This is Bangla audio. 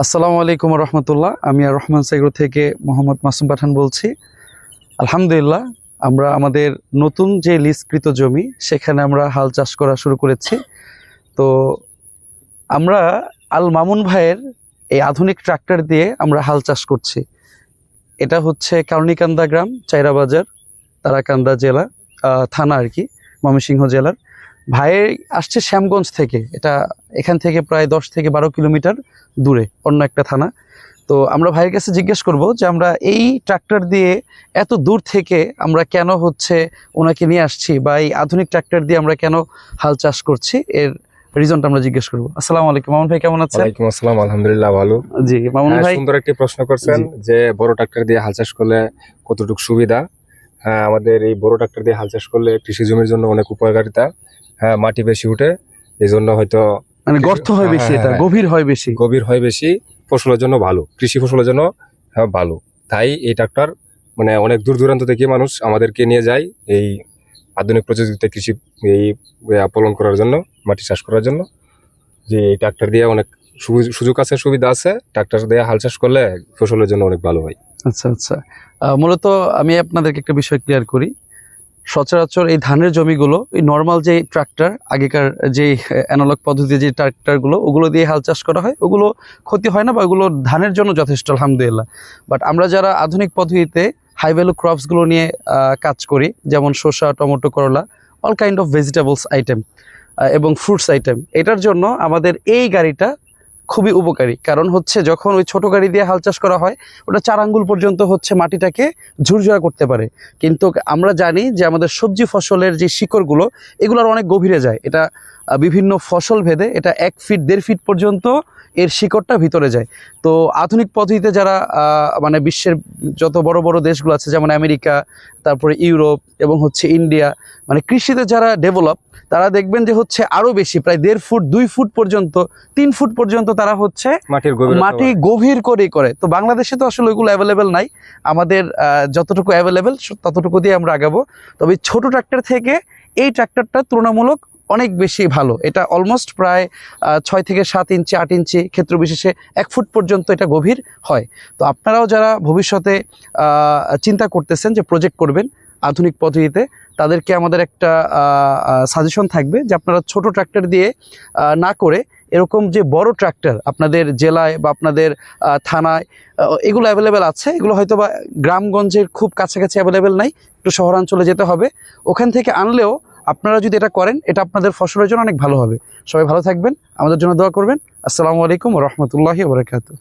আসসালামু আলাইকুম রহমতুল্লাহ। আমি আর রহমান সাইগ্রো থেকে মোহাম্মদ মাসুম পাঠান বলছি। আলহামদুলিল্লাহ, আমরা আমাদের নতুন যে লিজকৃত জমি সেখানে আমরা হাল চাষ করা শুরু করেছি। তো আমরা আল মামুন ভাইয়ের এই আধুনিক ট্রাক্টর দিয়ে আমরা হাল চাষ করছি। এটা হচ্ছে কারণিকান্দা গ্রাম, চাইরা বাজার, তারাকান্দা জেলা, থানা আর কি, ময়মনসিংহ জেলার। ভাই আসছে শ্যামগঞ্জ থেকে। এখান থেকে প্রায় 10 থেকে 12 কিলোমিটার দূরে অন্য একটা থানা। তো আমরা ভাইয়ের কাছে জিজ্ঞেস করব যে আমরা এই ট্রাক্টর দিয়ে এত দূর থেকে আমরা কেন ওনাকে নিয়ে আসছি, বা এই আধুনিক ট্রাক্টর দিয়ে আমরা কেন হাল চাষ করছি, এর রিজনটা আমরা জিজ্ঞেস করব। আসসালামু আলাইকুম মামুন ভাই, কেমন আছেন? ওয়ালাইকুম আসসালাম, আলহামদুলিল্লাহ ভালো। জি মামুন ভাই, সুন্দর একটি প্রশ্ন করছেন যে বড় ট্রাক্টর দিয়ে হাল চাষ করলে কতটুকু সুবিধা। হ্যাঁ, আমাদের এই বড় ট্রাক্টর দিয়ে হাল চাষ করলে কৃষি জমির জন্য অনেক উপকারিতা। হ্যাঁ, মাটি বেশি উঠে, এই জন্য হয়তো মানে গর্ত হয় বেশি, এটা গভীর হয় বেশি, ফসলের জন্য ভালো, কৃষি ফসলের জন্য ভালো। তাই এই ট্রাক্টর মানে অনেক দূর দূরান্ত থেকে মানুষ আমাদেরকে নিয়ে যায় এই আধুনিক প্রযুক্তিতে কৃষি এই পালন করার জন্য, মাটি চাষ করার জন্য। যে এই ট্রাক্টর দিয়ে অনেক সুযোগ আছে, সুবিধা আছে। ট্রাক্টর দিয়ে হাল চাষ করলে ফসলের জন্য অনেক ভালো হয়। আচ্ছা আচ্ছা। মূলত আমি আপনাদেরকে একটা বিষয় ক্লিয়ার করি। সচরাচর এই ধানের জমিগুলো এই নর্মাল যে ট্রাক্টর, আগেকার যে অ্যানালগ পদ্ধতিতে যে ট্রাক্টরগুলো, ওগুলো দিয়ে হাল চাষ করা হয়, ওগুলো ক্ষতি হয় না, বা ওগুলো ধানের জন্য যথেষ্ট আলহামদুলিল্লাহ। বাট আমরা যারা আধুনিক পদ্ধতিতে হাই ভ্যালু ক্রপসগুলো নিয়ে কাজ করি, যেমন শসা, টমেটো, করলা, all kind of vegetables item এবং ফ্রুটস আইটেম, এটার জন্য আমাদের এই গাড়িটা খুবই উপকারী। কারণ যখন ওই ছোট গাড়ি দিয়ে হাল চাষ করা হয়, ওটা 4 আঙ্গুল পর্যন্ত মাটিটাকে ঝুরঝুরা করতে পারে। কিন্তু আমরা জানি যে আমাদের সবজি ফসলের যে শিকড়গুলো, এগুলোর অনেক গভীরে যায়। এটা বিভিন্ন ফসল ভেদে এটা 1 ফিট 1.5 ফিট পর্যন্ত এর শিকড়টা ভিতরে যায়। তো আধুনিক পদ্ধতিতে যারা মানে বিশ্বের যত বড় বড় দেশগুলো আছে, যেমন আমেরিকা, তারপরে ইউরোপ এবং ইন্ডিয়া, মানে কৃষিতে যারা ডেভেলপ, তারা দেখবেন যে আরো বেশি, প্রায় 1.5 ফুট 2 ফুট পর্যন্ত, 3 ফুট পর্যন্ত তারা মাটি গভীর করে। তো বাংলাদেশে তো আসলে ওইগুলো অ্যাভেলেবেল নাই। আমাদের যতটুকু অ্যাভেলেবেল ততটুকু দিয়ে আমরা আগাবো। তবে ছোট ট্রাক্টর থেকে এই ট্রাক্টরটা তুলনামূলক অনেক বেশি ভালো। এটা অলমোস্ট প্রায় 6 থেকে 7 ইঞ্চি 8 ইঞ্চি, ক্ষেত্র বিশেষে 1 ফুট পর্যন্ত এটা গভীর হয়। তো আপনারাও যারা ভবিষ্যতে চিন্তা করতেছেন যে প্রজেক্ট করবেন আধুনিক পদ্ধতিতে, তাদেরকে আমাদের একটা সাজেশন থাকবে যে আপনারা ছোট ট্রাক্টর দিয়ে না করে এরকম যে বড় ট্রাক্টর আপনাদের জেলায় বা আপনাদের থানায় এগুলো অ্যাভেলেবেল আছে। এগুলো হয়তো বা গ্রামগঞ্জের খুব কাছাকাছি অ্যাভেলেবেল নাই, একটু শহরাঞ্চলে যেতে হবে। ওখান থেকে আনলেও আপনারা যদি এটা করেন, এটা আপনাদের ফসলের জন্য অনেক ভালো হবে। সবাই ভালো থাকবেন, আমাদের জন্য দোয়া করবেন। আসসালামু আলাইকুম ওয়া রাহমাতুল্লাহি ওয়া বারাকাতুহু।